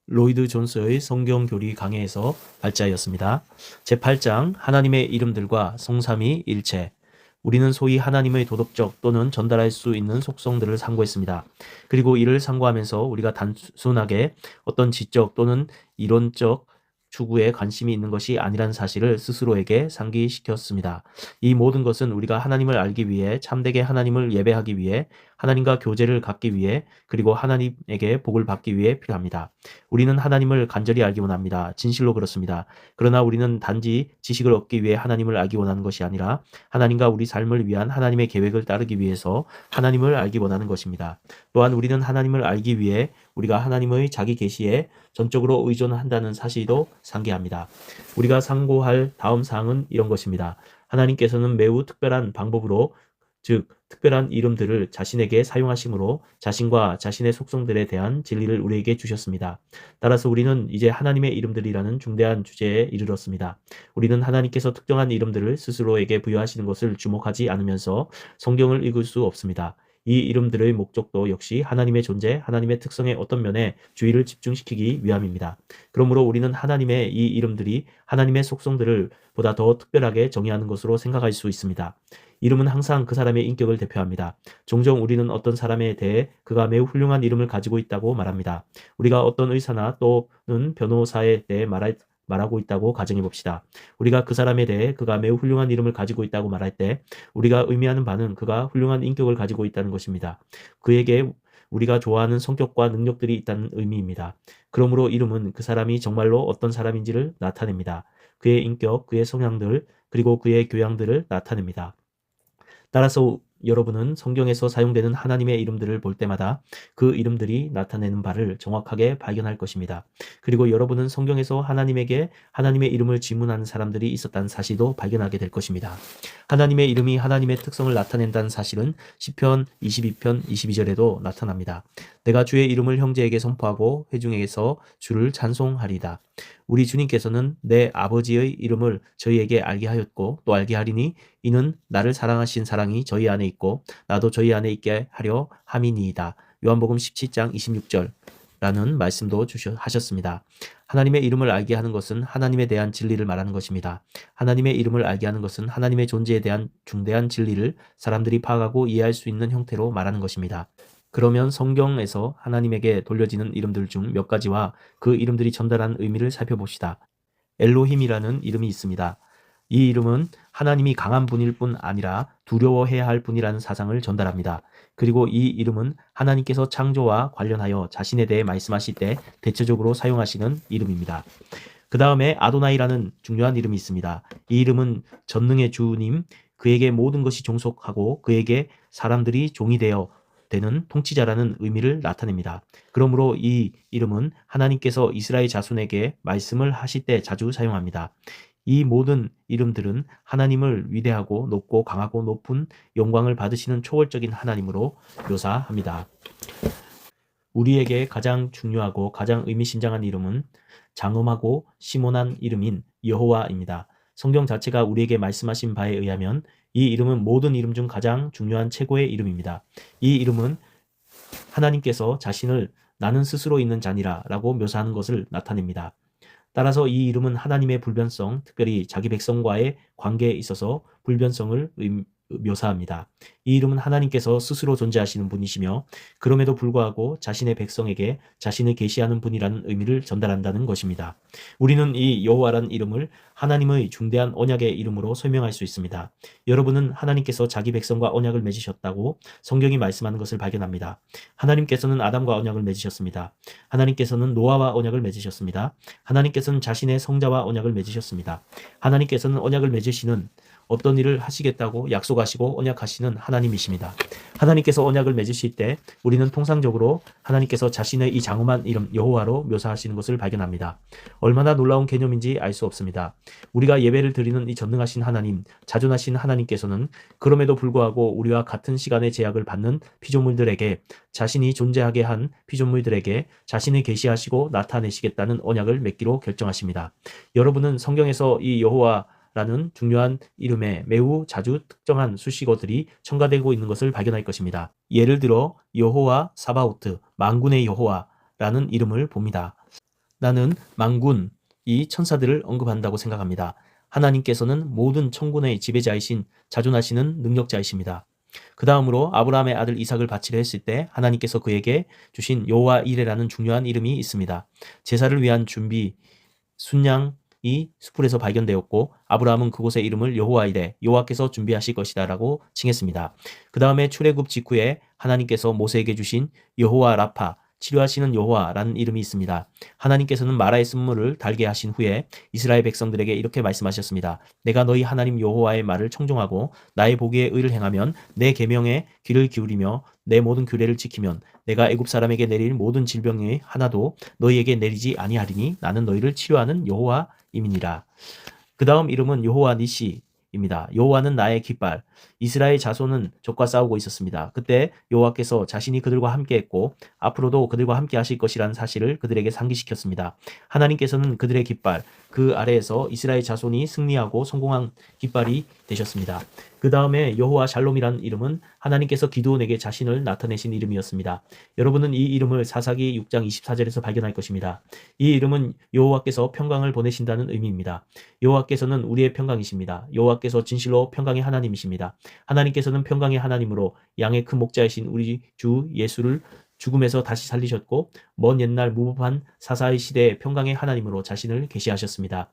로이드 존스의 성경교리 강해에서 발자였습니다. 제8장 하나님의 이름들과 성삼위 일체. 우리는 소위 하나님의 도덕적 또는 전달할 수 있는 속성들을 상고했습니다. 그리고 이를 상고하면서 우리가 단순하게 어떤 지적 또는 이론적 추구에 관심이 있는 것이 아니라는 사실을 스스로에게 상기시켰습니다. 이 모든 것은 우리가 하나님을 알기 위해, 참되게 하나님을 예배하기 위해, 하나님과 교제를 갖기 위해, 그리고 하나님에게 복을 받기 위해 필요합니다. 우리는 하나님을 간절히 알기 원합니다. 진실로 그렇습니다. 그러나 우리는 단지 지식을 얻기 위해 하나님을 알기 원하는 것이 아니라 하나님과 우리 삶을 위한 하나님의 계획을 따르기 위해서 하나님을 알기 원하는 것입니다. 또한 우리는 하나님을 알기 위해 우리가 하나님의 자기 계시에 전적으로 의존한다는 사실도 상기합니다. 우리가 상고할 다음 사항은 이런 것입니다. 하나님께서는 매우 특별한 방법으로, 즉 특별한 이름들을 자신에게 사용하심으로 자신과 자신의 속성들에 대한 진리를 우리에게 주셨습니다. 따라서 우리는 이제 하나님의 이름들이라는 중대한 주제에 이르렀습니다. 우리는 하나님께서 특정한 이름들을 스스로에게 부여하시는 것을 주목하지 않으면서 성경을 읽을 수 없습니다. 이 이름들의 목적도 역시 하나님의 존재, 하나님의 특성의 어떤 면에 주의를 집중시키기 위함입니다. 그러므로 우리는 하나님의 이 이름들이 하나님의 속성들을 보다 더 특별하게 정의하는 것으로 생각할 수 있습니다. 이름은 항상 그 사람의 인격을 대표합니다. 종종 우리는 어떤 사람에 대해 그가 매우 훌륭한 이름을 가지고 있다고 말합니다. 우리가 어떤 의사나 또는 변호사에 대해 말하고 있다고 가정해 봅시다. 우리가 그 사람에 대해 그가 매우 훌륭한 이름을 가지고 있다고 말할 때 우리가 의미하는 바는 그가 훌륭한 인격을 가지고 있다는 것입니다. 그에게 우리가 좋아하는 성격과 능력들이 있다는 의미입니다. 그러므로 이름은 그 사람이 정말로 어떤 사람인지를 나타냅니다. 그의 인격, 그의 성향들, 그리고 그의 교양들을 나타냅니다. 따라서 여러분은 성경에서 사용되는 하나님의 이름들을 볼 때마다 그 이름들이 나타내는 바를 정확하게 발견할 것입니다. 그리고 여러분은 성경에서 하나님에게 하나님의 이름을 질문하는 사람들이 있었다는 사실도 발견하게 될 것입니다. 하나님의 이름이 하나님의 특성을 나타낸다는 사실은 시편 22편 22절에도 나타납니다. 내가 주의 이름을 형제에게 선포하고 회중에게서 주를 찬송하리다. 우리 주님께서는 내 아버지의 이름을 저희에게 알게 하였고 또 알게 하리니 이는 나를 사랑하신 사랑이 저희 안에 있고 나도 저희 안에 있게 하려 함이니이다. 요한복음 17장 26절 라는 말씀도 하셨습니다. 하나님의 이름을 알게 하는 것은 하나님에 대한 진리를 말하는 것입니다. 하나님의 이름을 알게 하는 것은 하나님의 존재에 대한 중대한 진리를 사람들이 파악하고 이해할 수 있는 형태로 말하는 것입니다. 그러면 성경에서 하나님에게 돌려지는 이름들 중 몇 가지와 그 이름들이 전달하는 의미를 살펴봅시다. 엘로힘이라는 이름이 있습니다. 이 이름은 하나님이 강한 분일 뿐 아니라 두려워해야 할 분이라는 사상을 전달합니다. 그리고 이 이름은 하나님께서 창조와 관련하여 자신에 대해 말씀하실 때 대체적으로 사용하시는 이름입니다. 그 다음에 아도나이라는 중요한 이름이 있습니다. 이 이름은 전능의 주님, 그에게 모든 것이 종속하고 그에게 사람들이 종이 되는 통치자라는 의미를 나타냅니다. 그러므로 이 이름은 하나님께서 이스라엘 자손에게 말씀을 하실 때 자주 사용합니다. 이 모든 이름들은 하나님을 위대하고 높고 강하고 높은 영광을 받으시는 초월적인 하나님으로 묘사합니다. 우리에게 가장 중요하고 가장 의미심장한 이름은 장엄하고 심온한 이름인 여호와입니다. 성경 자체가 우리에게 말씀하신 바에 의하면 이 이름은 모든 이름 중 가장 중요한 최고의 이름입니다. 이 이름은 하나님께서 자신을 나는 스스로 있는 자니라 라고 묘사하는 것을 나타냅니다. 따라서 이 이름은 하나님의 불변성, 특별히 자기 백성과의 관계에 있어서 불변성을 묘사합니다. 이 이름은 하나님께서 스스로 존재하시는 분이시며 그럼에도 불구하고 자신의 백성에게 자신을 계시하는 분이라는 의미를 전달한다는 것입니다. 우리는 이 여호와라는 이름을 하나님의 중대한 언약의 이름으로 설명할 수 있습니다. 여러분은 하나님께서 자기 백성과 언약을 맺으셨다고 성경이 말씀하는 것을 발견합니다. 하나님께서는 아담과 언약을 맺으셨습니다. 하나님께서는 노아와 언약을 맺으셨습니다. 하나님께서는 자신의 성자와 언약을 맺으셨습니다. 하나님께서는 언약을 맺으시는 어떤 일을 하시겠다고 약속하시고 언약하시는 하나님이십니다. 하나님께서 언약을 맺으실 때 우리는 통상적으로 하나님께서 자신의 이 장엄한 이름 여호와로 묘사하시는 것을 발견합니다. 얼마나 놀라운 개념인지 알 수 없습니다. 우리가 예배를 드리는 이 전능하신 하나님, 자존하신 하나님께서는 그럼에도 불구하고 우리와 같은 시간의 제약을 받는 피조물들에게 자신이 존재하게 한 피조물들에게 자신을 계시하시고 나타내시겠다는 언약을 맺기로 결정하십니다. 여러분은 성경에서 이 여호와 라는 중요한 이름에 매우 자주 특정한 수식어들이 첨가되고 있는 것을 발견할 것입니다. 예를 들어 여호와 사바오트, 만군의 여호와라는 이름을 봅니다. 나는 만군, 이 천사들을 언급한다고 생각합니다. 하나님께서는 모든 천군의 지배자이신 자존하시는 능력자이십니다. 그 다음으로 아브라함의 아들 이삭을 바치려 했을 때 하나님께서 그에게 주신 여호와 이레라는 중요한 이름이 있습니다. 제사를 위한 준비, 순양이 수풀에서 발견되었고 아브라함은 그곳의 이름을 여호와 이레, 여호와께서 준비하실 것이다 라고 칭했습니다. 그 다음에 출애굽 직후에 하나님께서 모세에게 주신 여호와 라파, 치료하시는 여호와라는 이름이 있습니다. 하나님께서는 마라의 쓴물을 달게 하신 후에 이스라엘 백성들에게 이렇게 말씀하셨습니다. 내가 너희 하나님 여호와의 말을 청종하고 나의 보기에 의를 행하면 내 계명에 귀를 기울이며 내 모든 규례를 지키면 내가 애굽 사람에게 내릴 모든 질병의 하나도 너희에게 내리지 아니하리니 나는 너희를 치료하는 여호와임이니라. 그 다음 이름은 여호와 니시입니다. 여호와는 나의 깃발. 이스라엘 자손은 적과 싸우고 있었습니다. 그때 여호와께서 자신이 그들과 함께했고 앞으로도 그들과 함께 하실 것이라는 사실을 그들에게 상기시켰습니다. 하나님께서는 그들의 깃발, 그 아래에서 이스라엘 자손이 승리하고 성공한 깃발이 되셨습니다. 그 다음에 여호와 샬롬이라는 이름은 하나님께서 기드온에게 자신을 나타내신 이름이었습니다. 여러분은 이 이름을 사사기 6장 24절에서 발견할 것입니다. 이 이름은 여호와께서 평강을 보내신다는 의미입니다. 여호와께서는 우리의 평강이십니다. 여호와께서 진실로 평강의 하나님이십니다. 하나님께서는 평강의 하나님으로 양의 큰 목자이신 우리 주 예수를 죽음에서 다시 살리셨고 먼 옛날 무법한 사사의 시대의 평강의 하나님으로 자신을 계시하셨습니다.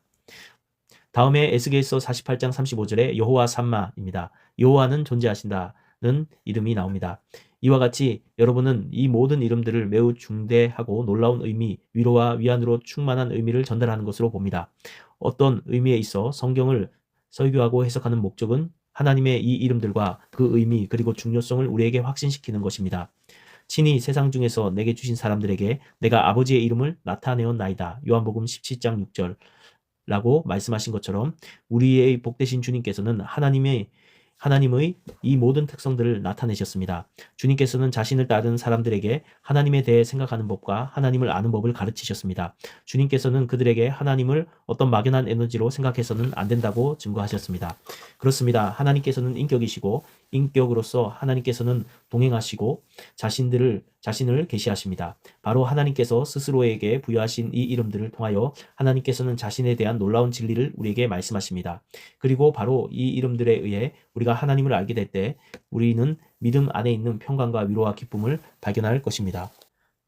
다음에 에스겔서 48장 35절에 여호와 삼마입니다. 여호와는 존재하신다는 이름이 나옵니다. 이와 같이 여러분은 이 모든 이름들을 매우 중대하고 놀라운 의미, 위로와 위안으로 충만한 의미를 전달하는 것으로 봅니다. 어떤 의미에 있어 성경을 설교하고 해석하는 목적은 하나님의 이 이름들과 그 의미 그리고 중요성을 우리에게 확신시키는 것입니다. 친히 세상 중에서 내게 주신 사람들에게 내가 아버지의 이름을 나타내었나이다. 요한복음 17장 6절 라고 말씀하신 것처럼 우리의 복되신 주님께서는 하나님의 이 모든 특성들을 나타내셨습니다. 주님께서는 자신을 따르는 사람들에게 하나님에 대해 생각하는 법과 하나님을 아는 법을 가르치셨습니다. 주님께서는 그들에게 하나님을 어떤 막연한 에너지로 생각해서는 안 된다고 증거하셨습니다. 그렇습니다. 하나님께서는 인격이시고 인격으로서 하나님께서는 동행하시고 자신을 계시하십니다. 바로 하나님께서 스스로에게 부여하신 이 이름들을 통하여 하나님께서는 자신에 대한 놀라운 진리를 우리에게 말씀하십니다. 그리고 바로 이 이름들에 의해 우리가 하나님을 알게 될 때 우리는 믿음 안에 있는 평강과 위로와 기쁨을 발견할 것입니다.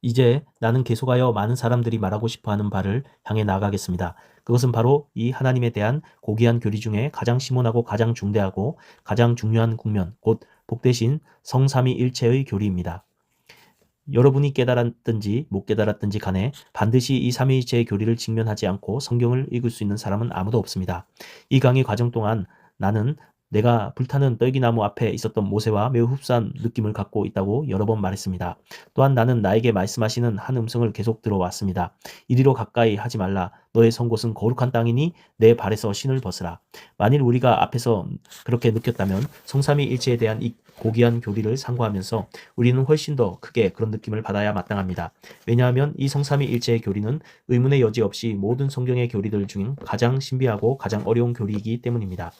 이제 나는 계속하여 많은 사람들이 말하고 싶어하는 바를 향해 나아가겠습니다. 그것은 바로 이 하나님에 대한 고귀한 교리 중에 가장 심오하고 가장 중대하고 가장 중요한 국면, 곧 복되신 성삼위일체의 교리입니다. 여러분이 깨달았든지 못 깨달았든지 간에 반드시 이 삼위일체의 교리를 직면하지 않고 성경을 읽을 수 있는 사람은 아무도 없습니다. 이 강의 과정 동안 나는 내가 불타는 떨기나무 앞에 있었던 모세와 매우 흡사한 느낌을 갖고 있다고 여러 번 말했습니다. 또한 나는 나에게 말씀하시는 한 음성을 계속 들어왔습니다. 이리로 가까이 하지 말라. 너의 선 곳은 거룩한 땅이니 내 발에서 신을 벗으라. 만일 우리가 앞에서 그렇게 느꼈다면 성삼위일체에 대한 이 고귀한 교리를 상고하면서 우리는 훨씬 더 크게 그런 느낌을 받아야 마땅합니다. 왜냐하면 이 성삼위일체의 교리는 의문의 여지 없이 모든 성경의 교리들 중 가장 신비하고 가장 어려운 교리이기 때문입니다.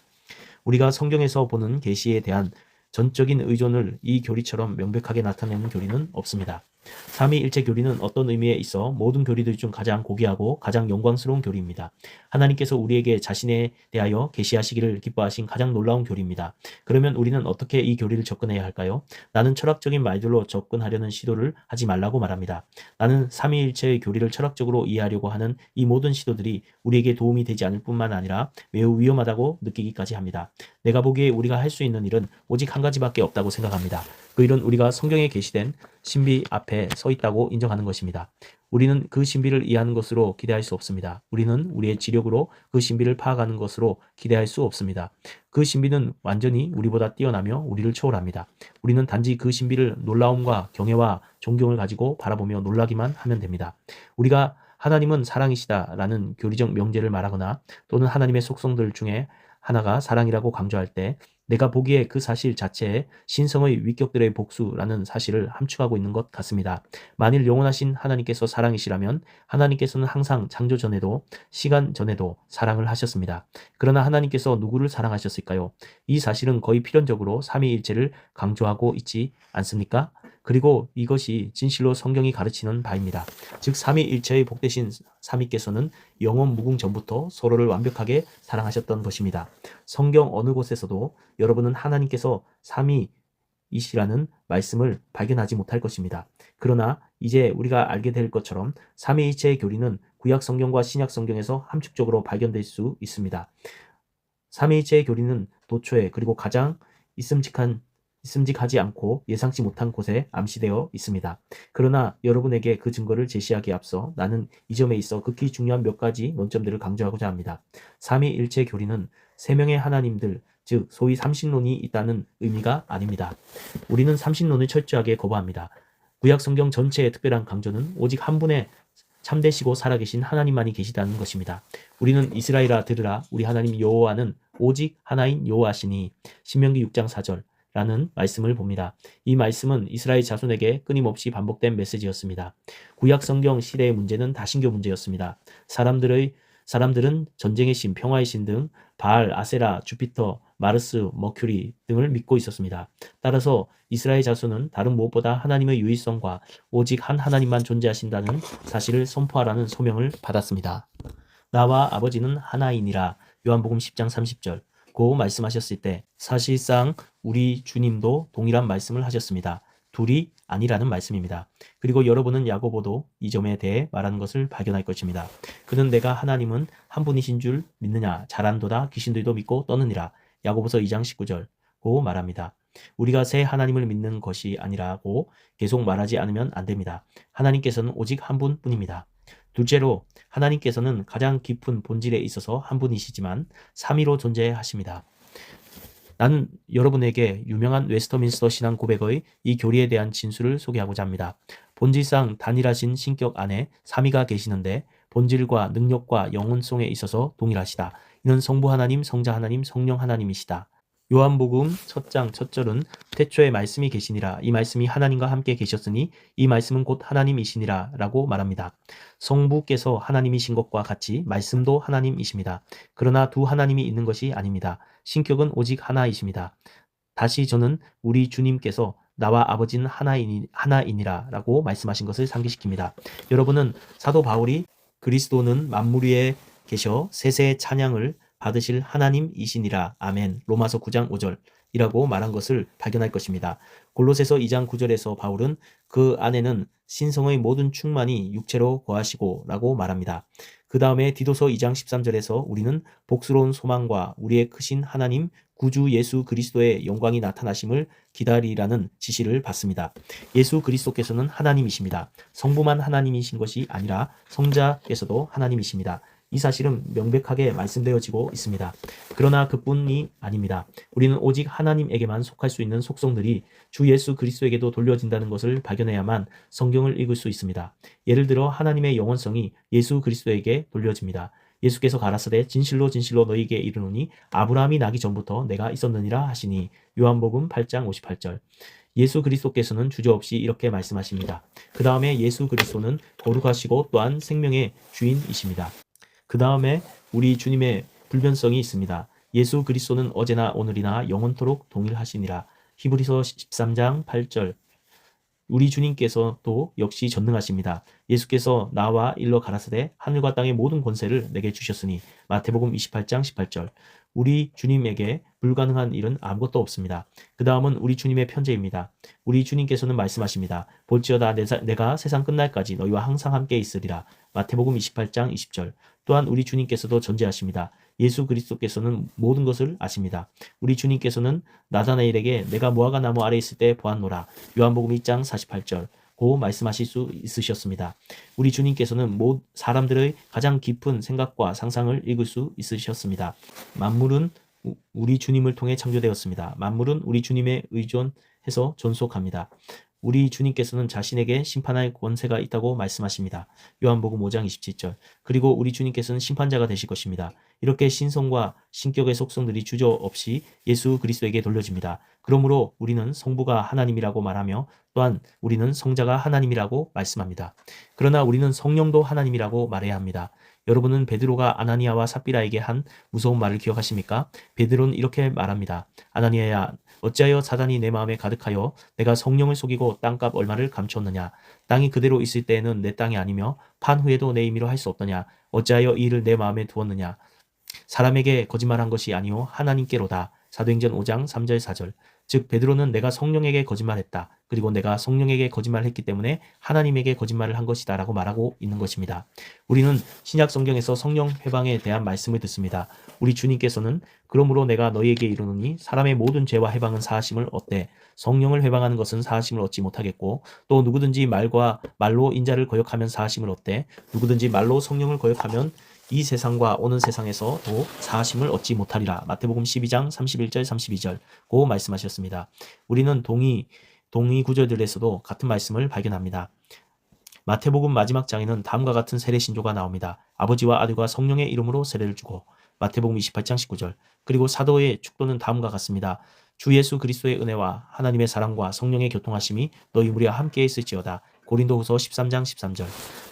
우리가 성경에서 보는 계시에 대한 전적인 의존을 이 교리처럼 명백하게 나타내는 교리는 없습니다. 삼위일체 교리는 어떤 의미에 있어 모든 교리들 중 가장 고귀하고 가장 영광스러운 교리입니다. 하나님께서 우리에게 자신에 대하여 계시하시기를 기뻐하신 가장 놀라운 교리입니다. 그러면 우리는 어떻게 이 교리를 접근해야 할까요? 나는 철학적인 말들로 접근하려는 시도를 하지 말라고 말합니다. 나는 삼위일체의 교리를 철학적으로 이해하려고 하는 이 모든 시도들이 우리에게 도움이 되지 않을 뿐만 아니라 매우 위험하다고 느끼기까지 합니다. 내가 보기에 우리가 할 수 있는 일은 오직 한 가지밖에 없다고 생각합니다. 그 일은 우리가 성경에 계시된 신비 앞에 서 있다고 인정하는 것입니다. 우리는 그 신비를 이해하는 것으로 기대할 수 없습니다. 우리는 우리의 지력으로 그 신비를 파악하는 것으로 기대할 수 없습니다. 그 신비는 완전히 우리보다 뛰어나며 우리를 초월합니다. 우리는 단지 그 신비를 놀라움과 경외와 존경을 가지고 바라보며 놀라기만 하면 됩니다. 우리가 하나님은 사랑이시다라는 교리적 명제를 말하거나 또는 하나님의 속성들 중에 하나가 사랑이라고 강조할 때 내가 보기에 그 사실 자체에 신성의 위격들의 복수라는 사실을 함축하고 있는 것 같습니다. 만일 영원하신 하나님께서 사랑이시라면 하나님께서는 항상 창조 전에도 시간 전에도 사랑을 하셨습니다. 그러나 하나님께서 누구를 사랑하셨을까요? 이 사실은 거의 필연적으로 삼위일체를 강조하고 있지 않습니까? 그리고 이것이 진실로 성경이 가르치는 바입니다. 즉 삼위일체의 복되신 삼위께서는 영원 무궁 전부터 서로를 완벽하게 사랑하셨던 것입니다. 성경 어느 곳에서도 여러분은 하나님께서 삼위이시라는 말씀을 발견하지 못할 것입니다. 그러나 이제 우리가 알게 될 것처럼 삼위일체의 교리는 구약 성경과 신약 성경에서 함축적으로 발견될 수 있습니다. 삼위일체의 교리는 도처에 그리고 가장 있음직하지 않고 예상치 못한 곳에 암시되어 있습니다. 그러나 여러분에게 그 증거를 제시하기에 앞서 나는 이 점에 있어 극히 중요한 몇 가지 논점들을 강조하고자 합니다. 삼위일체 교리는 세 명의 하나님들, 즉 소위 삼신론이 있다는 의미가 아닙니다. 우리는 삼신론을 철저하게 거부합니다. 구약 성경 전체의 특별한 강조는 오직 한 분의 참되시고 살아계신 하나님만이 계시다는 것입니다. 우리는 이스라엘아 들으라 우리 하나님 여호와는 오직 하나인 여호와시니 신명기 6장 4절 라는 말씀을 봅니다. 이 말씀은 이스라엘 자손에게 끊임없이 반복된 메시지였습니다. 구약 성경 시대의 문제는 다신교 문제였습니다. 사람들은 전쟁의 신, 평화의 신 등 바알, 아세라, 주피터, 마르스, 머큐리 등을 믿고 있었습니다. 따라서 이스라엘 자손은 다른 무엇보다 하나님의 유일성과 오직 한 하나님만 존재하신다는 사실을 선포하라는 소명을 받았습니다. 나와 아버지는 하나이니라 요한복음 10장 30절 고 말씀하셨을 때 사실상 우리 주님도 동일한 말씀을 하셨습니다. 둘이 아니라는 말씀입니다. 그리고 여러분은 야고보도 이 점에 대해 말하는 것을 발견할 것입니다. 그는 내가 하나님은 한 분이신 줄 믿느냐 잘한도다 귀신들도 믿고 떠느니라 야고보서 2장 19절 고 말합니다. 우리가 새 하나님을 믿는 것이 아니라고 계속 말하지 않으면 안 됩니다. 하나님께서는 오직 한 분뿐입니다. 둘째로 하나님께서는 가장 깊은 본질에 있어서 한 분이시지만 삼위로 존재하십니다. 나는 여러분에게 유명한 웨스터민스터 신앙 고백의 이 교리에 대한 진술을 소개하고자 합니다. 본질상 단일하신 신격 안에 삼위가 계시는데 본질과 능력과 영혼성에 있어서 동일하시다. 이는 성부 하나님, 성자 하나님, 성령 하나님이시다. 요한복음 첫 장 첫 절은 태초에 말씀이 계시니라 이 말씀이 하나님과 함께 계셨으니 이 말씀은 곧 하나님이시니라 라고 말합니다. 성부께서 하나님이신 것과 같이 말씀도 하나님이십니다. 그러나 두 하나님이 있는 것이 아닙니다. 신격은 오직 하나이십니다. 다시 저는 우리 주님께서 나와 아버지는 하나이니라 라고 말씀하신 것을 상기시킵니다. 여러분은 사도 바울이 그리스도는 만물 위에 계셔 세세의 찬양을 받으실 하나님이시니라 아멘 로마서 9장 5절이라고 말한 것을 발견할 것입니다. 골로새서 2장 9절에서 바울은 그 안에는 신성의 모든 충만이 육체로 거하시고 라고 말합니다. 그 다음에 디도서 2장 13절에서 우리는 복스러운 소망과 우리의 크신 하나님 구주 예수 그리스도의 영광이 나타나심을 기다리라는 지시를 받습니다. 예수 그리스도께서는 하나님이십니다. 성부만 하나님이신 것이 아니라 성자께서도 하나님이십니다. 이 사실은 명백하게 말씀되어지고 있습니다. 그러나 그뿐이 아닙니다. 우리는 오직 하나님에게만 속할 수 있는 속성들이 주 예수 그리스도에게도 돌려진다는 것을 발견해야만 성경을 읽을 수 있습니다. 예를 들어 하나님의 영원성이 예수 그리스도에게 돌려집니다. 예수께서 가라사대 진실로 진실로 너희에게 이르노니 아브라함이 나기 전부터 내가 있었느니라 하시니 요한복음 8장 58절 예수 그리스도께서는 주저없이 이렇게 말씀하십니다. 그 다음에 예수 그리스도는 거룩하시고 또한 생명의 주인이십니다. 그 다음에 우리 주님의 불변성이 있습니다. 예수 그리스도는 어제나 오늘이나 영원토록 동일하시니라. 히브리서 13장 8절 우리 주님께서도 역시 전능하십니다. 예수께서 나와 일러 가라사대 하늘과 땅의 모든 권세를 내게 주셨으니 마태복음 28장 18절 우리 주님에게 불가능한 일은 아무것도 없습니다. 그 다음은 우리 주님의 편제입니다. 우리 주님께서는 말씀하십니다. 볼지어다 내가 세상 끝날까지 너희와 항상 함께 있으리라. 마태복음 28장 20절 또한 우리 주님께서도 전제하십니다. 예수 그리스도께서는 모든 것을 아십니다. 우리 주님께서는 나다나엘에게 내가 무화과 나무 아래 있을 때 보았노라. 요한복음 2장 48절 고 말씀하실 수 있으셨습니다. 우리 주님께서는 사람들의 가장 깊은 생각과 상상을 읽을 수 있으셨습니다. 만물은 우리 주님을 통해 창조되었습니다. 만물은 우리 주님에 의존해서 존속합니다. 우리 주님께서는 자신에게 심판할 권세가 있다고 말씀하십니다. 요한복음 5장 27절 그리고 우리 주님께서는 심판자가 되실 것입니다. 이렇게 신성과 신격의 속성들이 주저없이 예수 그리스도에게 돌려집니다. 그러므로 우리는 성부가 하나님이라고 말하며 또한 우리는 성자가 하나님이라고 말씀합니다. 그러나 우리는 성령도 하나님이라고 말해야 합니다. 여러분은 베드로가 아나니아와 삽비라에게 한 무서운 말을 기억하십니까? 베드로는 이렇게 말합니다. 아나니아야 어찌하여 사단이 내 마음에 가득하여 내가 성령을 속이고 땅값 얼마를 감추었느냐. 땅이 그대로 있을 때에는 내 땅이 아니며 판 후에도 내 임의로 할 수 없더냐. 어찌하여 이 일을 내 마음에 두었느냐. 사람에게 거짓말한 것이 아니요 하나님께로다. 사도행전 5장 3절 4절. 즉 베드로는 내가 성령에게 거짓말했다. 그리고 내가 성령에게 거짓말했기 때문에 하나님에게 거짓말을 한 것이다 라고 말하고 있는 것입니다. 우리는 신약 성경에서 성령 회방에 대한 말씀을 듣습니다. 우리 주님께서는 그러므로 내가 너희에게 이르노니 사람의 모든 죄와 해방은 사하심을 얻되 성령을 회방하는 것은 사하심을 얻지 못하겠고 또 누구든지 말로 인자를 거역하면 사하심을 얻되 누구든지 말로 성령을 거역하면 이 세상과 오는 세상에서도 사하심을 얻지 못하리라. 마태복음 12장 31절 32절 고 말씀하셨습니다. 우리는 동의 구절들에서도 같은 말씀을 발견합니다. 마태복음 마지막 장에는 다음과 같은 세례 신조가 나옵니다. 아버지와 아들과 성령의 이름으로 세례를 주고 마태복음 28장 19절. 그리고 사도의 축도는 다음과 같습니다. 주 예수 그리스도의 은혜와 하나님의 사랑과 성령의 교통하심이 너희 무리와 함께 있을지어다. 고린도후서 13장 13절.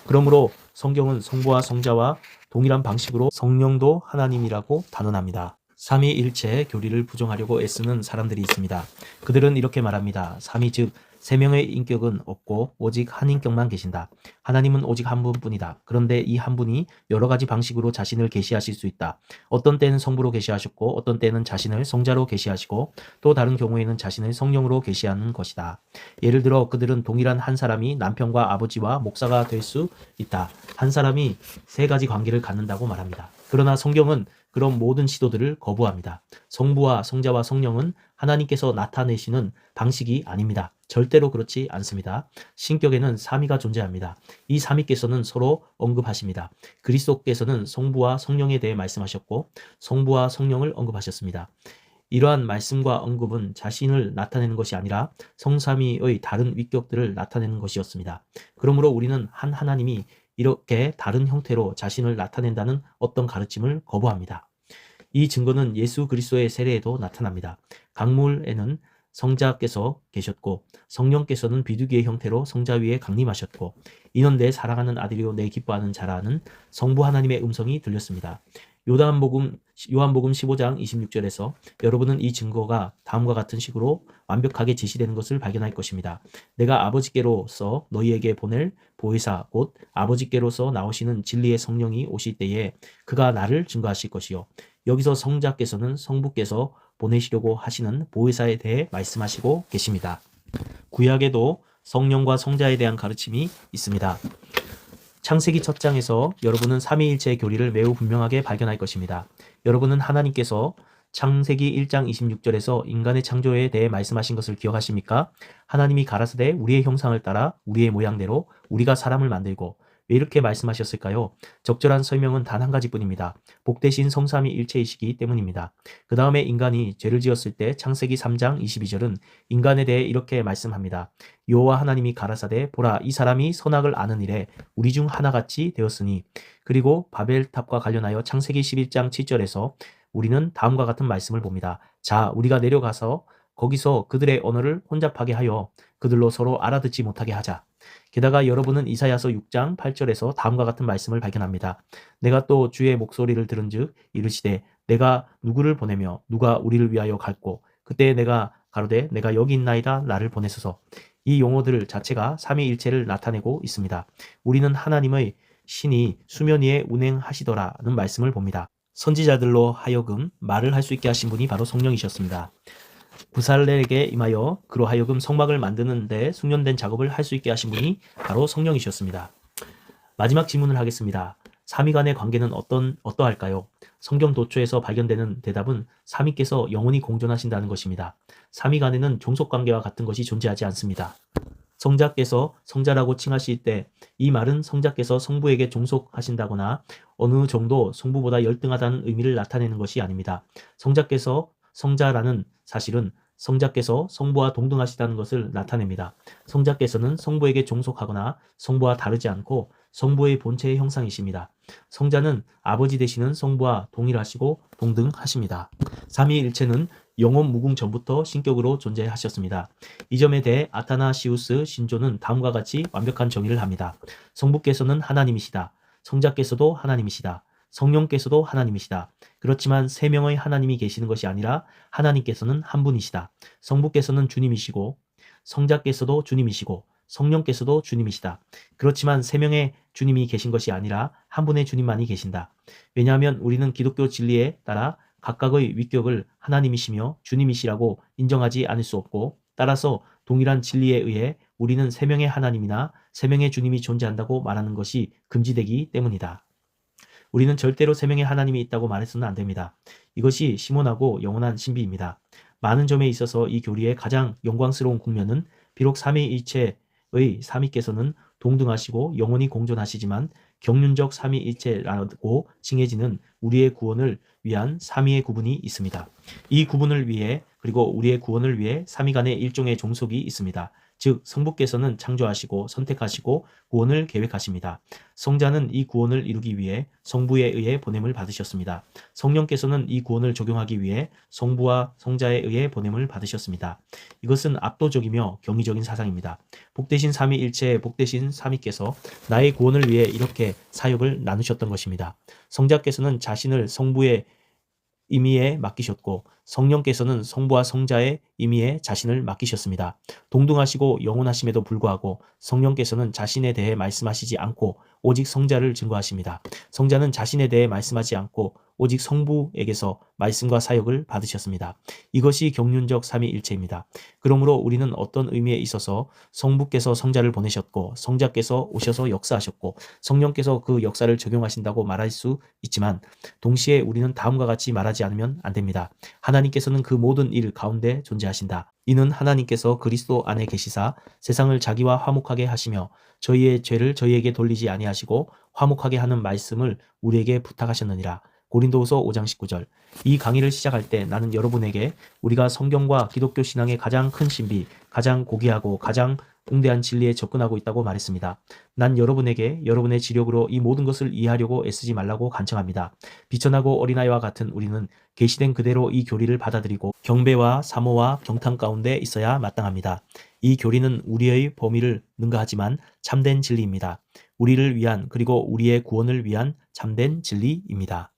그러므로 성경은 성부와 성자와 동일한 방식으로 성령도 하나님이라고 단언합니다. 삼위일체 교리를 부정하려고 애쓰는 사람들이 있습니다. 그들은 이렇게 말합니다. 삼위 즉 세 명의 인격은 없고 오직 한 인격만 계신다. 하나님은 오직 한 분뿐이다. 그런데 이 한 분이 여러 가지 방식으로 자신을 계시하실 수 있다. 어떤 때는 성부로 계시하셨고 어떤 때는 자신을 성자로 계시하시고 또 다른 경우에는 자신을 성령으로 계시하는 것이다. 예를 들어 그들은 동일한 한 사람이 남편과 아버지와 목사가 될 수 있다. 한 사람이 세 가지 관계를 갖는다고 말합니다. 그러나 성경은 그런 모든 시도들을 거부합니다. 성부와 성자와 성령은 하나님께서 나타내시는 방식이 아닙니다. 절대로 그렇지 않습니다. 신격에는 삼위가 존재합니다. 이 삼위께서는 서로 언급하십니다. 그리스도께서는 성부와 성령에 대해 말씀하셨고 성부와 성령을 언급하셨습니다. 이러한 말씀과 언급은 자신을 나타내는 것이 아니라 성삼위의 다른 위격들을 나타내는 것이었습니다. 그러므로 우리는 한 하나님이 이렇게 다른 형태로 자신을 나타낸다는 어떤 가르침을 거부합니다. 이 증거는 예수 그리스도의 세례에도 나타납니다. 강물에는 성자께서 계셨고 성령께서는 비둘기의 형태로 성자 위에 강림하셨고 이는 내 사랑하는 아들이요 내 기뻐하는 자라는 성부 하나님의 음성이 들렸습니다. 요한복음 15장 26절에서 여러분은 이 증거가 다음과 같은 식으로 완벽하게 제시되는 것을 발견할 것입니다. 내가 아버지께로서 너희에게 보낼 보혜사 곧 아버지께로서 나오시는 진리의 성령이 오실 때에 그가 나를 증거하실 것이요. 여기서 성자께서는 성부께서 보내시려고 하시는 보혜사에 대해 말씀하시고 계십니다. 구약에도 성령과 성자에 대한 가르침이 있습니다. 창세기 첫 장에서 여러분은 삼위일체의 교리를 매우 분명하게 발견할 것입니다. 여러분은 하나님께서 창세기 1장 26절에서 인간의 창조에 대해 말씀하신 것을 기억하십니까? 하나님이 가라사대 우리의 형상을 따라 우리의 모양대로 우리가 사람을 만들고 왜 이렇게 말씀하셨을까요? 적절한 설명은 단 한 가지뿐입니다. 복되신 성삼위일체이시기 때문입니다. 그 다음에 인간이 죄를 지었을 때 창세기 3장 22절은 인간에 대해 이렇게 말씀합니다. 여호와 하나님이 가라사대 보라 이 사람이 선악을 아는 일에 우리 중 하나같이 되었으니 그리고 바벨탑과 관련하여 창세기 11장 7절에서 우리는 다음과 같은 말씀을 봅니다. 자 우리가 내려가서 거기서 그들의 언어를 혼잡하게 하여 그들로 서로 알아듣지 못하게 하자. 게다가 여러분은 이사야서 6장 8절에서 다음과 같은 말씀을 발견합니다. 내가 또 주의 목소리를 들은즉 이르시되 내가 누구를 보내며 누가 우리를 위하여 갈고 그때 내가 가로되 내가 여기 있나이다 나를 보내소서. 이 용어들 자체가 삼위일체를 나타내고 있습니다. 우리는 하나님의 신이 수면 위에 운행하시더라는 말씀을 봅니다. 선지자들로 하여금 말을 할 수 있게 하신 분이 바로 성령이셨습니다. 부살렐에게 임하여 그로 하여금 성막을 만드는 데 숙련된 작업을 할 수 있게 하신 분이 바로 성령이셨습니다. 마지막 질문을 하겠습니다. 삼위 간의 관계는 어떠할까요? 성경 도처에서 발견되는 대답은 삼위께서 영원히 공존하신다는 것입니다. 삼위 간에는 종속관계와 같은 것이 존재하지 않습니다. 성자께서 성자라고 칭하실 때 이 말은 성자께서 성부에게 종속하신다거나 어느 정도 성부보다 열등하다는 의미를 나타내는 것이 아닙니다. 성자께서 성자라는 사실은 성자께서 성부와 동등하시다는 것을 나타냅니다. 성자께서는 성부에게 종속하거나 성부와 다르지 않고 성부의 본체의 형상이십니다. 성자는 아버지 되시는 성부와 동일하시고 동등하십니다. 삼위일체는 영원 무궁 전부터 신격으로 존재하셨습니다. 이 점에 대해 아타나시우스 신조는 다음과 같이 완벽한 정의를 합니다. 성부께서는 하나님이시다. 성자께서도 하나님이시다. 성령께서도 하나님이시다. 그렇지만 세 명의 하나님이 계시는 것이 아니라 하나님께서는 한 분이시다. 성부께서는 주님이시고 성자께서도 주님이시고 성령께서도 주님이시다. 그렇지만 세 명의 주님이 계신 것이 아니라 한 분의 주님만이 계신다. 왜냐하면 우리는 기독교 진리에 따라 각각의 위격을 하나님이시며 주님이시라고 인정하지 않을 수 없고, 따라서 동일한 진리에 의해 우리는 세 명의 하나님이나 세 명의 주님이 존재한다고 말하는 것이 금지되기 때문이다. 우리는 절대로 세 명의 하나님이 있다고 말해서는 안 됩니다. 이것이 심오하고 영원한 신비입니다. 많은 점에 있어서 이 교리의 가장 영광스러운 국면은 비록 삼위일체의 삼위께서는 동등하시고 영원히 공존하시지만 경륜적 삼위일체라고 칭해지는 우리의 구원을 위한 삼위의 구분이 있습니다. 이 구분을 위해, 그리고 우리의 구원을 위해 삼위 간의 일종의 종속이 있습니다. 즉 성부께서는 창조하시고 선택하시고 구원을 계획하십니다. 성자는 이 구원을 이루기 위해 성부에 의해 보냄을 받으셨습니다. 성령께서는 이 구원을 적용하기 위해 성부와 성자에 의해 보냄을 받으셨습니다. 이것은 압도적이며 경이적인 사상입니다. 복되신 삼위일체의 복되신 삼위께서 나의 구원을 위해 이렇게 사역을 나누셨던 것입니다. 성자께서는 자신을 성부의 임의에 맡기셨고 성령께서는 성부와 성자의 임의에 자신을 맡기셨습니다. 동등하시고 영원하심에도 불구하고 성령께서는 자신에 대해 말씀하시지 않고 오직 성자를 증거하십니다. 성자는 자신에 대해 말씀하지 않고 오직 성부에게서 말씀과 사역을 받으셨습니다. 이것이 경륜적 삼위일체입니다. 그러므로 우리는 어떤 의미에 있어서 성부께서 성자를 보내셨고 성자께서 오셔서 역사하셨고 성령께서 그 역사를 적용하신다고 말할 수 있지만, 동시에 우리는 다음과 같이 말하지 않으면 안 됩니다. 하나님께서는 그 모든 일 가운데 존재하신다. 이는 하나님께서 그리스도 안에 계시사 세상을 자기와 화목하게 하시며 저희의 죄를 저희에게 돌리지 아니하시고 화목하게 하는 말씀을 우리에게 부탁하셨느니라. 고린도후서 5장 19절. 이 강의를 시작할 때 나는 여러분에게 우리가 성경과 기독교 신앙의 가장 큰 신비, 가장 고귀하고 가장 웅대한 진리에 접근하고 있다고 말했습니다. 난 여러분에게 여러분의 지력으로 이 모든 것을 이해하려고 애쓰지 말라고 간청합니다. 비천하고 어린아이와 같은 우리는 계시된 그대로 이 교리를 받아들이고 경배와 사모와 경탄 가운데 있어야 마땅합니다. 이 교리는 우리의 범위를 능가하지만 참된 진리입니다. 우리를 위한, 그리고 우리의 구원을 위한 참된 진리입니다.